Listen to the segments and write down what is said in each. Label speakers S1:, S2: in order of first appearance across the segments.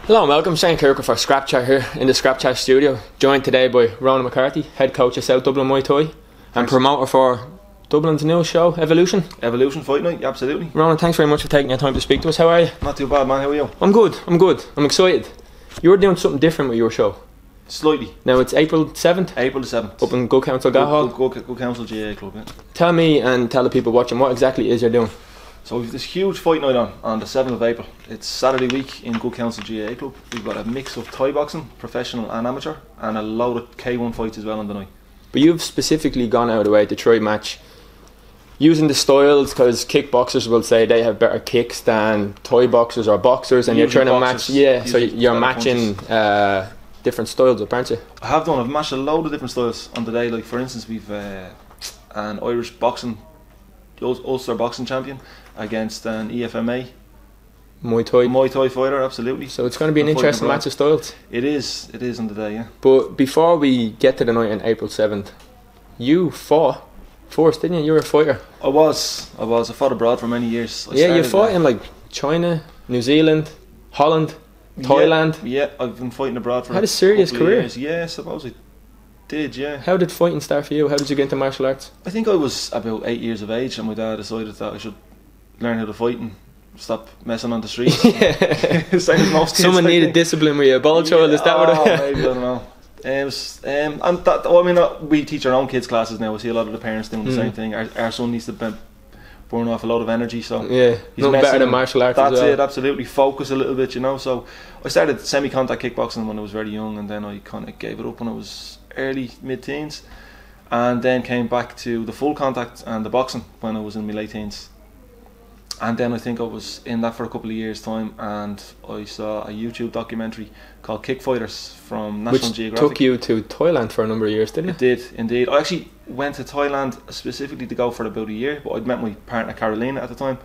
S1: Hello and welcome, Shane Kirker for Scrap Chat here in the Scrap Chat studio, joined today by Ronan McCarthy, head coach of South Dublin Muay Thai and promoter for Dublin's new show, Evolution
S2: Fight Night, absolutely.
S1: Ronan, thanks very much for taking your time to speak to us. How are you?
S2: Not too bad, man. How are you?
S1: I'm good. I'm excited. You're doing something different with your show.
S2: Slightly.
S1: Now it's April 7th?
S2: April the 7th.
S1: Up in Good Counsel GAA.
S2: Good Counsel GAA club, yeah.
S1: Tell me and tell the people watching what exactly it is you're doing.
S2: So we've this huge fight night on the 7th of April. It's Saturday week in Good Counsel GAA club. We've got a mix of Thai boxing, professional and amateur, and a load of K1 fights as well on the night.
S1: But you've specifically gone out of the way to try match using the styles, because kickboxers will say they have better kicks than Thai boxers or boxers, and you're trying to match, so you're matching different styles, aren't you?
S2: I have done. I've matched a load of different styles on the day. Like for instance, we've an Irish boxing, Ulster boxing champion against an EFMA Muay Thai fighter, absolutely.
S1: So it's going to be an interesting match of styles.
S2: It is on the day, yeah.
S1: But before we get to the night on April 7th, you fought first, didn't you? You were a fighter.
S2: I fought abroad for many years.
S1: You fought in like China, New Zealand, Holland, Thailand.
S2: Yeah, I've been fighting abroad for
S1: had a serious career.
S2: Years. Yeah, I suppose I did, yeah.
S1: How did fighting start for you? How did you get into martial arts?
S2: I think I was about 8 years of age and my dad decided that I should learn how to fight and stop messing on the streets. Same as most kids.
S1: Someone needed discipline with you, a ball child, is that what it was?
S2: Maybe, I don't know. We teach our own kids classes now. We see a lot of the parents doing the same thing. Our son needs to burn off a lot of energy, so
S1: yeah, he's nothing better than martial arts.
S2: That's
S1: as well.
S2: it, absolutely. Focus a little bit, you know. So I started semi-contact kickboxing when I was very young, and then I kind of gave it up when I was early mid-teens, and then came back to the full contact and the boxing when I was in my late teens. And then I think I was in that for a couple of years' time, and I saw a YouTube documentary called Kick Fighters from National Geographic.
S1: Which took you to Thailand for a number of years, didn't it?
S2: It did, indeed. I actually went to Thailand specifically to go for about a year, but I'd met my partner Carolina at the time.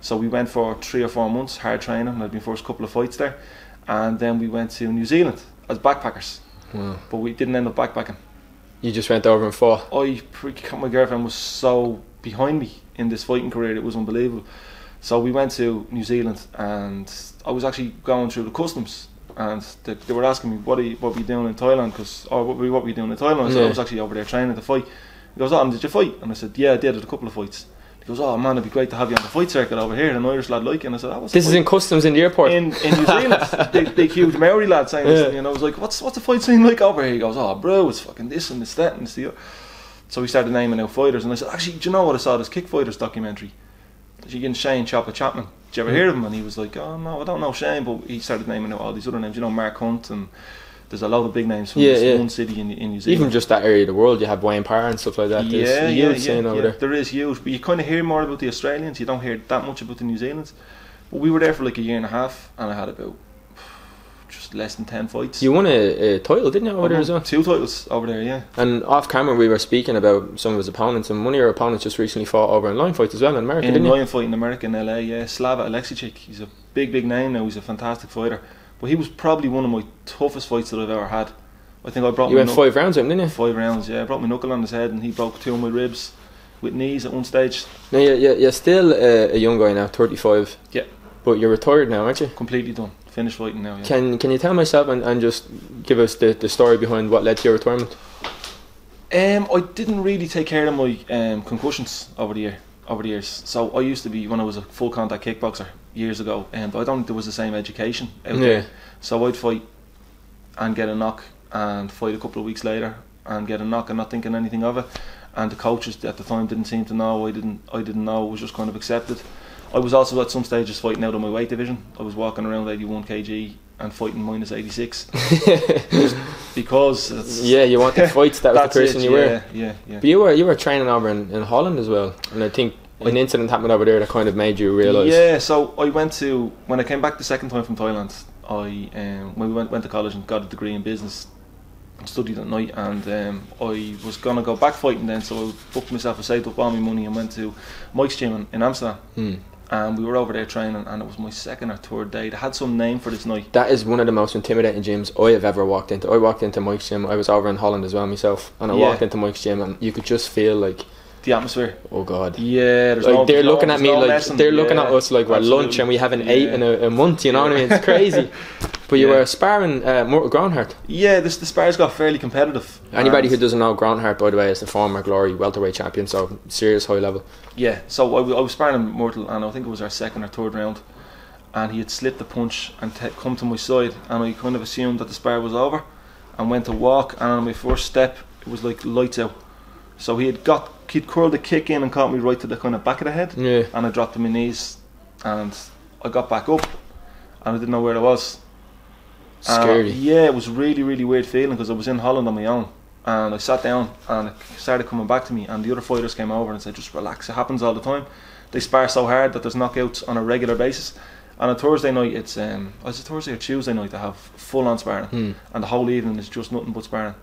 S2: So we went for 3 or 4 months, hard training, and I'd been first couple of fights there. And then we went to New Zealand as backpackers. Wow. But we didn't end up backpacking.
S1: You just went over and fought?
S2: My girlfriend was so behind me in this fighting career, it was unbelievable. So we went to New Zealand, and I was actually going through the customs, and they were asking me what were you doing in Thailand, what were you doing in Thailand? I said I was actually over there training to fight. He goes, oh, did you fight? And I said, yeah, I did a couple of fights. He goes, oh man, it'd be great to have you on the fight circuit over here, an Irish lad like you. And I said, this
S1: is in customs in the airport?
S2: In New Zealand, big huge Maori lad saying this to me, and I was like, what's the fight scene like over here? He goes, oh bro, it's fucking this and this, that and this, the other. So we started naming out fighters, and I said, actually, do you know what I saw this Kick Fighters documentary? Again, Shane Chopper Chapman. Did you ever hear of him? And he was like, oh no, I don't know Shane, but he started naming out all these other names, you know, Mark Hunt, and there's a lot of big names from one city in New Zealand.
S1: Even just that area of the world, you have Wayne Parr and stuff like that. Over there.
S2: There is huge, but you kind of hear more about the Australians, you don't hear that much about the New Zealanders. But we were there for like a year and a half, and I had about just less than 10 fights.
S1: You won a title, didn't you, over there as well?
S2: 2 titles over there, yeah.
S1: And off camera we were speaking about some of his opponents, and one of your opponents just recently fought over in line fights as well in America, didn't you?
S2: In line fight in America, in LA, yeah. Slava Alexichik, he's a big name now, he's a fantastic fighter. But he was probably one of my toughest fights that I've ever had. I think I brought
S1: You went 5 rounds with him, didn't you?
S2: 5 rounds, yeah. I brought my knuckle on his head and he broke 2 of my ribs with knees at one stage.
S1: Now you're still a young guy now, 35.
S2: Yeah.
S1: But you're retired now, aren't you?
S2: Completely done. Finished fighting now, yeah.
S1: Can you tell myself and just give us the story behind what led to your retirement?
S2: I didn't really take care of my concussions over the years. So I used to be, when I was a full contact kickboxer years ago, but I don't think there was the same education out there. So I'd fight and get a knock, and fight a couple of weeks later and get a knock and not thinking anything of it. And the coaches at the time didn't seem to know. I didn't know. It was just kind of accepted. I was also at some stages fighting out of my weight division. I was walking around 81 kg and fighting minus 86. Because
S1: you want to fight, that was the person you were.
S2: Yeah.
S1: But you were training over in Holland as well, and I think an incident happened over there that kind of made you realise.
S2: Yeah, so when I came back the second time from Thailand, when we went to college and got a degree in business, studied at night, and I was going to go back fighting then, so I booked myself, I saved up all my money and went to Mike's gym in Amsterdam. And we were over there training, and it was my 2nd or 3rd day. They had some name for this night. That
S1: is one of the most intimidating gyms I have ever walked into. I walked into Mike's gym. I was over in Holland as well myself, and I walked into Mike's gym, and you could just feel like
S2: the atmosphere.
S1: Oh God.
S2: Yeah,
S1: they're looking at me like they're looking at us like we're lunch and we haven't ate in a month. You know what I mean? It's crazy. But you were sparring Mortal Groundheart.
S2: Yeah, the spars got fairly competitive.
S1: Anybody who doesn't know, Groundheart, by the way, is the former Glory welterweight champion, so serious high level.
S2: Yeah, so I was sparring Mortal, and I think it was our second or third round, and he had slipped the punch and come to my side, and I kind of assumed that the spar was over, and went to walk, and on my first step, it was like lights out. So he'd curled a kick in and caught me right to the kind of back of the head, and I dropped to my knees, and I got back up, and I didn't know where I was.
S1: Scary.
S2: Yeah, it was really, really weird feeling, because I was in Holland on my own, and I sat down, and it started coming back to me, and the other fighters came over and said, just relax, it happens all the time. They spar so hard that there's knockouts on a regular basis, and on Thursday night, it's Thursday or Tuesday night, they have full on sparring, and the whole evening is just nothing but sparring.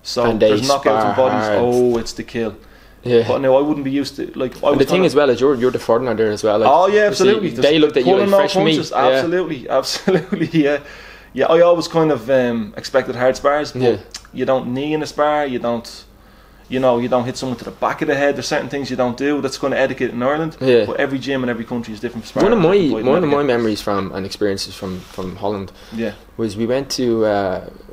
S2: So there's knockouts and bodies. Hard. Oh, it's the kill. Yeah. But no, I wouldn't be used to
S1: And the thing as well is you're the foreigner there as well. Like,
S2: oh yeah, absolutely.
S1: They looked at you like fresh meat.
S2: Absolutely, yeah. Yeah, I always kind of expected hard spars, but you don't knee in a spar, you don't hit someone to the back of the head. There's certain things you don't do. That's kind of etiquette in Ireland. Yeah. But every gym and every country is different for sparring.
S1: One of my memories from and experiences from Holland was we went to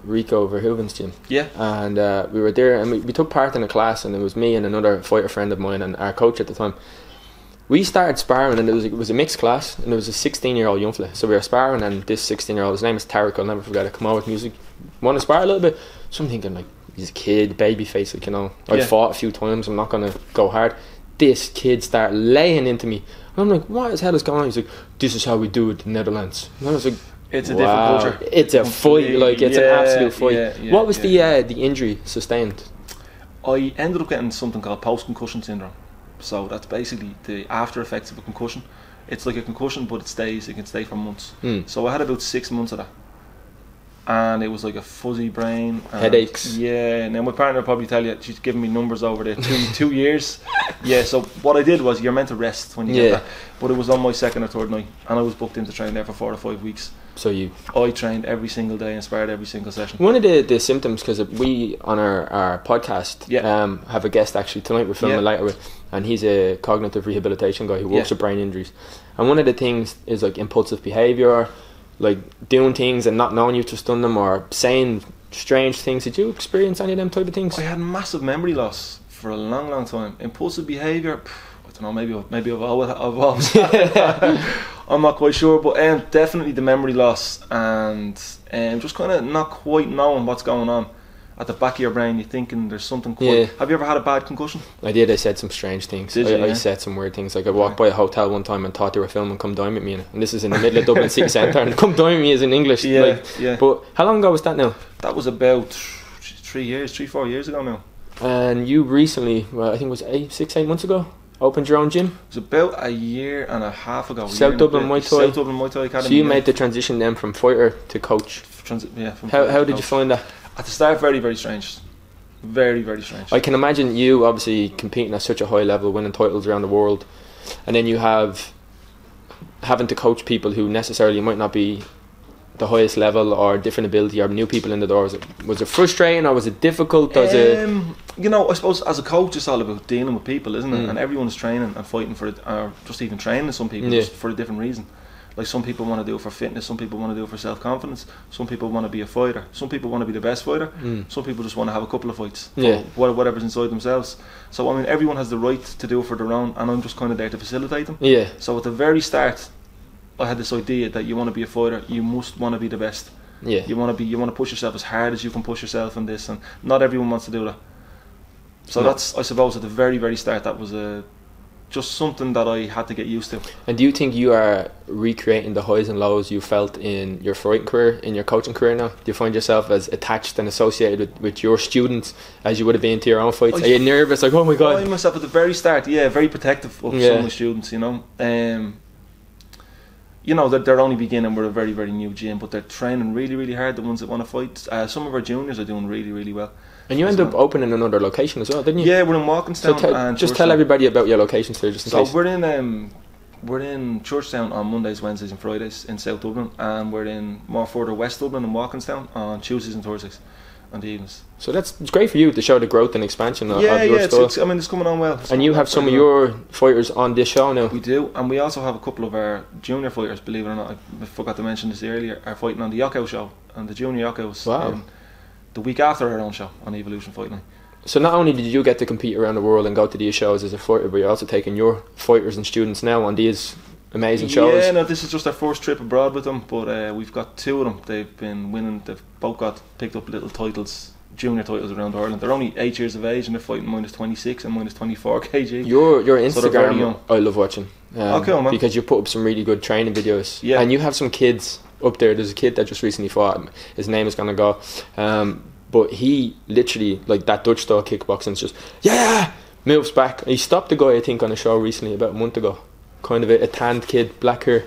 S1: Rico Verhoeven's gym. Yeah. And we were there, and we took part in a class, and it was me and another fighter friend of mine and our coach at the time. We started sparring, and it was a mixed class, and there was a 16-year-old young fella. So we were sparring, and this 16-year-old, his name is Tarek, I'll never forget it, come out with music. Want to spar a little bit? So I'm thinking, like, he's a kid, baby face, like, I fought a few times, I'm not going to go hard. This kid started laying into me. And I'm like, what the hell is going on? He's like, this is how we do it in the Netherlands. And I was like,
S2: it's a different culture.
S1: It's a fight, like, it's an absolute fight. What was the injury sustained?
S2: I ended up getting something called post-concussion syndrome. So that's basically the after effects of a concussion. It's like a concussion, but it can stay for months. So I had about 6 months of that, and it was like a fuzzy brain,
S1: headaches.
S2: Yeah, now my partner will probably tell you, she's given me numbers over there, 2 years. Yeah, so what I did was, you're meant to rest when you get that, but it was on my second or third night, and I was booked in to train there for 4 or 5 weeks.
S1: So
S2: I trained every single day and sparred every single session.
S1: One of the symptoms, because we on our podcast have a guest actually tonight we're filming later with, and he's a cognitive rehabilitation guy who works with brain injuries, and one of the things is like impulsive behaviour, like doing things and not knowing you've just done them, or saying strange things. Did you experience any of them type of things?
S2: I had massive memory loss for a long time. Impulsive behaviour, I don't know, maybe I've always I'm not quite sure, but definitely the memory loss, and just kind of not quite knowing what's going on at the back of your brain. You're thinking there's something quite... Have you ever had a bad concussion?
S1: I did. I said some strange things. I said some weird things. Like, I walked by a hotel one time and thought they were filming Come Dine With Me, and this is in the middle of Dublin city centre, and Come Dine With Me is in English. But how long ago was that now?
S2: That was about 4 years ago now.
S1: And you recently, well, I think it was 6-8 months ago, opened your own gym?
S2: It was about a year and a half ago.
S1: South Dublin Muay
S2: Thai Academy.
S1: So you made the transition then from fighter to coach. How did you find that?
S2: At the start, very, very strange. Very, very strange.
S1: I can imagine you obviously competing at such a high level, winning titles around the world, and then you having to coach people who necessarily might not be the highest level or different ability, or new people in the door. Was it frustrating, or was it difficult?
S2: I suppose as a coach, it's all about dealing with people, isn't it? And everyone's training and fighting for it, or just even training some people just for a different reason. Like, some people want to do it for fitness, some people want to do it for self-confidence, some people want to be a fighter, some people want to be the best fighter, some people just want to have a couple of fights for whatever's inside themselves. So I mean, everyone has the right to do it for their own, and I'm just kind of there to facilitate them. So at the very start, I had this idea that you want to be a fighter, you must want to be the best. You want to push yourself as hard as you can push yourself in this, and not everyone wants to do that. So that's, I suppose, at the very, very start, that was just something that I had to get used to.
S1: And do you think you are recreating the highs and lows you felt in your fighting career, in your coaching career now? Do you find yourself as attached and associated with your students as you would have been to your own fights? Are you nervous, like, oh my god?
S2: I myself at the very start, very protective of some of my students, they're only beginning. We're a very, very new gym, but they're training really, really hard, the ones that want to fight. Some of our juniors are doing really, really well.
S1: And you ended up opening another location as well, didn't you?
S2: Yeah, we're in Walkinstown.
S1: So just tell everybody about your locations there, just in case.
S2: So we're in Churchtown on Mondays, Wednesdays and Fridays in South Dublin, and we're in more further West Dublin in Walkinstown on Tuesdays and Thursdays. on the evenings.
S1: So it's great for you to show the growth and expansion of your style.
S2: It's coming on well.
S1: And you have some of your fighters on this show now.
S2: We do, and we also have a couple of our junior fighters, believe it or not, I forgot to mention this earlier, are fighting on the Yoko show, and the junior Yokos.
S1: Wow.
S2: The week after our own show on Evolution Fight Night.
S1: So not only did you get to compete around the world and go to these shows as a fighter, but you're also taking your fighters and students now on these amazing shows.
S2: Yeah, no, this is just our first trip abroad with them, but we've got 2 of them. They've been winning. They've both picked up little titles, junior titles around Ireland. They're only 8 years of age and they're fighting minus 26 and minus 24 kg.
S1: Your Instagram,
S2: so
S1: I love watching.
S2: Okay, man.
S1: Because you put up some really good training videos.
S2: Yeah.
S1: And you have some kids up there. There's a kid that just recently fought. His name is gonna go. But he literally, like that Dutch style kickboxing, is just moves back. He stopped the guy, I think, on a show recently about a month ago. Kind of a tanned kid, black hair.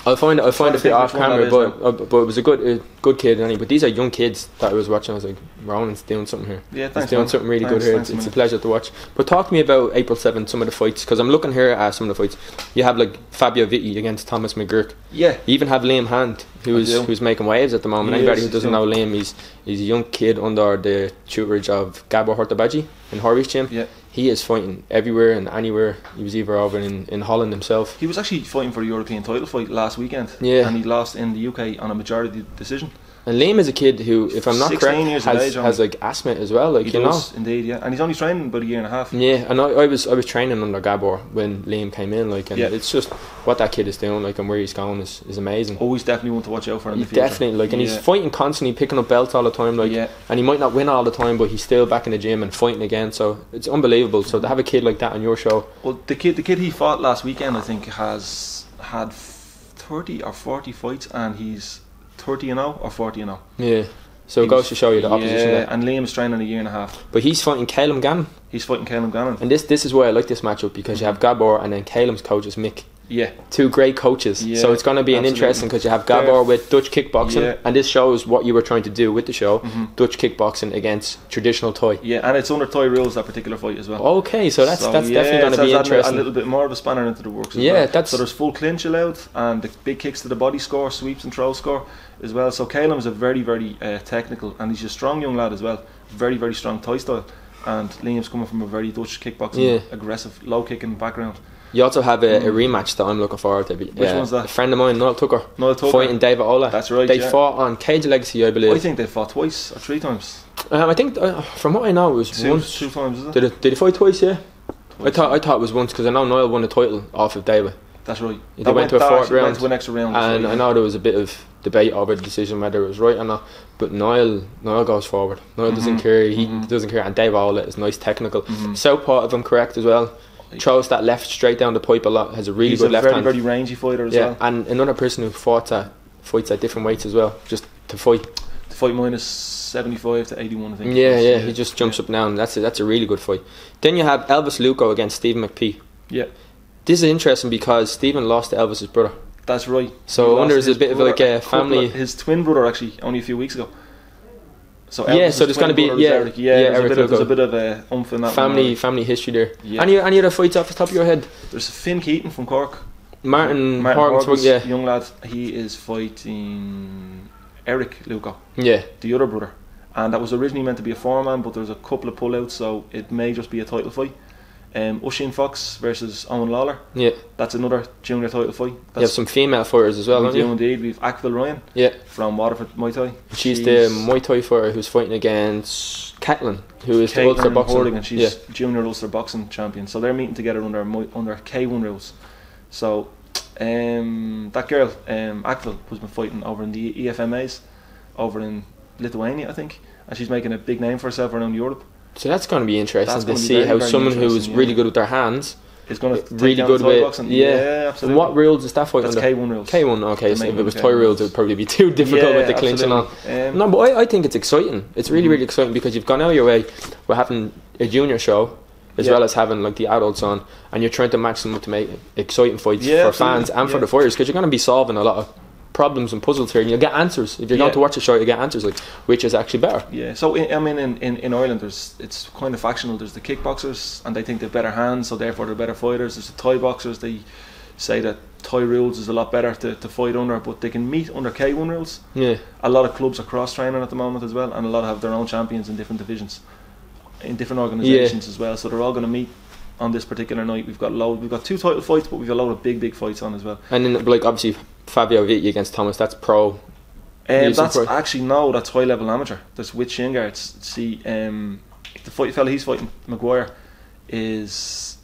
S1: I'll find a bit off camera, but it was a good kid. Anyway. But these are young kids that I was watching. I was like, Ronan's doing something here.
S2: Yeah, thanks.
S1: He's doing something really good here. It's a pleasure to watch. But talk to me about April 7th, some of the fights, because I'm looking here at some of the fights. You have like Fabio Vitti against Thomas McGurk.
S2: Yeah.
S1: You even have Liam Hand, who's making waves at the moment. Anybody who doesn't know Liam, he's a young kid under the tutorage of Gabor Hortabaji in Horvy's gym.
S2: Yeah.
S1: He is fighting everywhere and anywhere. He was either over in Holland himself.
S2: He was actually fighting for a European title fight last weekend.
S1: Yeah.
S2: And he lost in the UK on a majority decision.
S1: And Liam is a kid who, if I'm not correct, has like asthma as well. Like,
S2: he does, indeed, yeah. And he's only training about a year and a half.
S1: Yeah, and I was training under Gabor when Liam came in, like, and it's just what that kid is doing, like, and where he's going is amazing.
S2: Always definitely want to watch out for him in the future.
S1: Definitely, like, and he's fighting constantly, picking up belts all the time, like, and he might not win all the time, but he's still back in the gym and fighting again. So it's unbelievable. So to have a kid like that on your show.
S2: Well, the kid he fought last weekend, I think, has had 30 or 40 fights, and he's 30-0 or 40-0.
S1: Yeah. So it goes to show you the opposition there.
S2: And Liam's training a year and a half.
S1: But he's fighting Calum Gannon.
S2: He's fighting Calum Gannon.
S1: And this is why I like this matchup, because you have Gabor and then Calum's coach is Mick.
S2: Yeah.
S1: 2 great coaches. Yeah, so it's going to be an interesting, because you have Gabor with Dutch kickboxing, and this shows what you were trying to do with the show, Dutch kickboxing against traditional Thai.
S2: Yeah, and it's under Thai rules, that particular fight as well.
S1: Okay, so that's definitely going to be interesting.
S2: A little bit more of a spanner into the works as well. So there's full clinch allowed, and the big kicks to the body score, sweeps and throw score as well. So Calum is a very, very technical, and he's a strong young lad as well. Very, very strong Thai style. And Liam's coming from a very Dutch kickboxing, aggressive, low kicking background. You
S1: also have a rematch that I'm looking forward to.
S2: Which one's that?
S1: A friend of mine, Noel Tucker, fighting David Ola.
S2: That's right.
S1: They fought on Cage Legacy, I believe.
S2: I think they fought twice or 3 times.
S1: I think, from what I know, it was once.
S2: 2 times, is it?
S1: Did they fight twice? Yeah. Twice. I thought it was once, because I know Noel won the title off of David.
S2: That's right.
S1: They went to a 4th round.
S2: Went to an extra round.
S1: And I know there was a bit of debate over the decision whether it was right or not. But Noel goes forward. Noel doesn't care. He doesn't care. And Dave Ola is nice technical. Southpaw, if I'm correct as well. Throws that left straight down the pipe a lot. Has a really good left hand.
S2: He's a very, very rangy fighter as well.
S1: And another person who fights at different weights as well, just to fight.
S2: To fight minus 75 to 81, I think.
S1: Yeah. He just jumps up and down. That's a really good fight. Then you have Elvis Luco against Stephen McPhee.
S2: Yeah.
S1: This is interesting because Stephen lost to Elvis's brother.
S2: That's right.
S1: So I wonder there's a bit of like a family.
S2: His twin brother, actually, only a few weeks ago. So
S1: so there's going to be
S2: Eric. There's a bit of a oomph in that
S1: family history there. Yeah. Any other fights off the top of your head?
S2: There's Finn Keaton from Cork.
S1: Martin
S2: Horgan's young lad. He is fighting Eric Luco.
S1: Yeah,
S2: the other brother, and that was originally meant to be a 4-man, but there's a couple of pullouts, so it may just be a title fight. Ushin Fox versus Owen Lawler.
S1: Yeah,
S2: that's another junior title fight.
S1: You have some female fighters as well, don't you?
S2: Indeed, we've Akvil Ryan.
S1: Yeah,
S2: from Waterford Muay Thai.
S1: She's the Muay Thai fighter who's fighting against Caitlin, who is the Ulster boxing.
S2: She's junior Ulster boxing champion. So they're meeting together under K1 rules. So that girl, Akvil, has been fighting over in the EFMAs over in Lithuania, I think, and she's making a big name for herself around Europe.
S1: So that's going to be interesting to see how someone who is really good with their hands
S2: is going to
S1: really good with
S2: boxing. Yeah, absolutely.
S1: And what rules is that fight
S2: under?
S1: K1
S2: rules.
S1: K1, okay. So if it was Thai rules, it would probably be too difficult with the clinching on. No, but I think it's exciting. It's really, really exciting because you've gone out of your way. We're having a junior show as well as having like the adults on, and you're trying to match them up to make exciting fights for fans and for the fighters, because you're going to be solving a lot of problems and puzzles here, and you'll get answers. If you're going to watch a show, you get answers, like which is actually better.
S2: Yeah, so in Ireland it's kind of factional. There's the kickboxers and they think they've better hands, so therefore they're better fighters. There's the Thai boxers, they say that Thai rules is a lot better to fight under, but they can meet under K1 rules.
S1: Yeah.
S2: A lot of clubs are cross training at the moment as well, and a lot have their own champions in different divisions, in different organisations as well. So they're all going to meet on this particular night. We've got 2 title fights, but we've got a load of big fights on as well.
S1: And then, like, obviously Fabio Vitti against Thomas, that's pro.
S2: That's actually that's high level amateur. That's with shin guards. See, the fella he's fighting, Maguire, is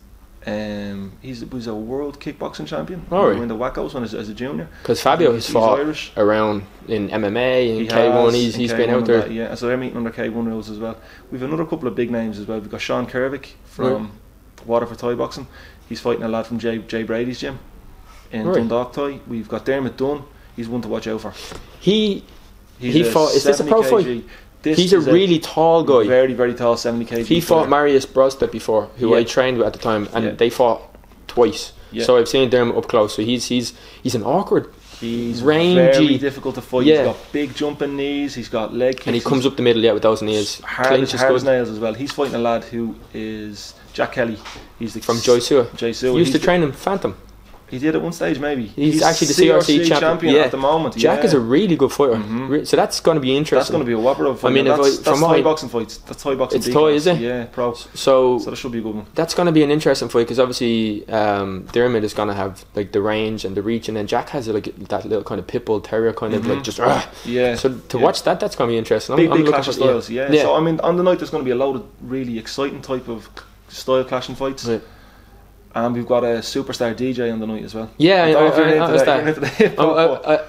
S2: he was a world kickboxing champion.
S1: Oh, right.
S2: In the Wackos when as a junior.
S1: Because Fabio has fought Irish. Around in MMA and K1. He's been out there.
S2: Yeah, so they're meeting under K1 rules as well. We've another couple of big names as well. We've got Sean Kervick from Waterford Thai Boxing. He's fighting a lad from Jay Brady's gym in Dundalk Thai. We've got Dermot Dunn. He's one to watch out for. He fought. Is this a pro fight? He's a really tall guy. Very, very tall, 70 kg.
S1: He fought Marius Brosted before, who I trained with at the time, and they fought twice. Yeah. So I've seen Dermot up close. So he's an awkward.
S2: He's
S1: rangy,
S2: very difficult to fight. He's got big jumping knees. He's got leg kicks,
S1: and he comes up the middle with those knees.
S2: Hard as nails as well. He's fighting a lad who is Jack Kelly. He's
S1: from Joyceau. He used to train him Phantom.
S2: He did at one stage, maybe.
S1: He's actually the CRC champion
S2: at the moment.
S1: Jack is a really good fighter. So that's going to be interesting.
S2: That's going to be a whopper of fight. I mean, that's Thai boxing fights. That's Thai boxing.
S1: It's Thai, is it?
S2: Yeah, pro.
S1: So
S2: that should be a good one.
S1: That's going to be an interesting fight because obviously Dermot is going to have like the range and the reach, and then Jack has like that little kind of pitbull terrier kind of like just So to watch that's going to be interesting.
S2: Big clash of styles. Yeah. So I mean, on the night there's going to be a load of really exciting type of style clashing fights. Yeah. And we've got a superstar DJ on the night as well.
S1: Yeah,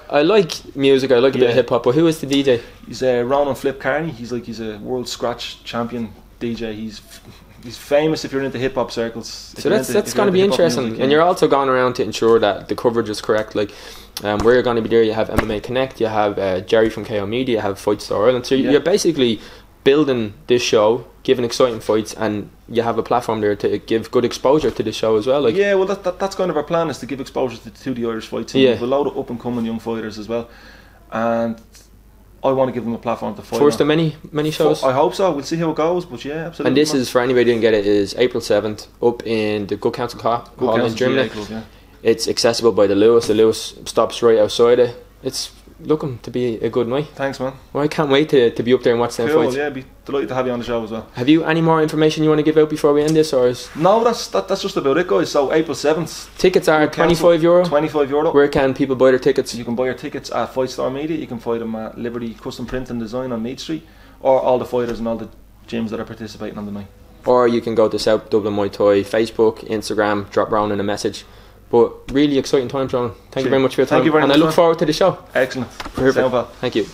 S1: I like music. I like a bit of hip hop. But who is the DJ?
S2: He's Ronan Flip Carney. He's a world scratch champion DJ. He's famous if you're into hip hop circles.
S1: So that's going to be interesting. Music, and you're also going around to ensure that the coverage is correct. Like where you're going to be there, you have MMA Connect, you have Jerry from KO Media, you have Fight Star Ireland. So you're basically building this show, giving exciting fights, and you have a platform there to give good exposure to the show as well. Like,
S2: yeah, well, that's kind of our plan, is to give exposure to the Irish fights. And we have a load of up and coming young fighters as well, and I want to give them a platform to fight.
S1: First of many shows.
S2: I hope so. We'll see how it goes, but yeah, absolutely.
S1: And this is, for anybody who didn't get it, is April 7th up in the Good Counsel Hall in Germany. It's accessible by the Lewis. The Lewis stops right outside it. It's looking to be a good night.
S2: Thanks, man.
S1: Well, I can't wait to be up there and watch them fights.
S2: Yeah, be delighted to have you on the show as well.
S1: Have you any more information you want to give out before we end this, or is...
S2: No, that's just about it, guys. So April 7th.
S1: Tickets are €25.
S2: €25.
S1: Where can people buy their tickets?
S2: You can buy your tickets at Fight Star Media. You can find them at Liberty Custom Print and Design on Mead Street, or all the fighters and all the gyms that are participating on the night. Or
S1: you can go to South Dublin Muay Thai Facebook, Instagram, drop Ronan a message. But really exciting times, Ronan. Thank you very much for your time.
S2: Thank you very much.
S1: And I look forward to the show.
S2: Excellent.
S1: Perfect. Thank you.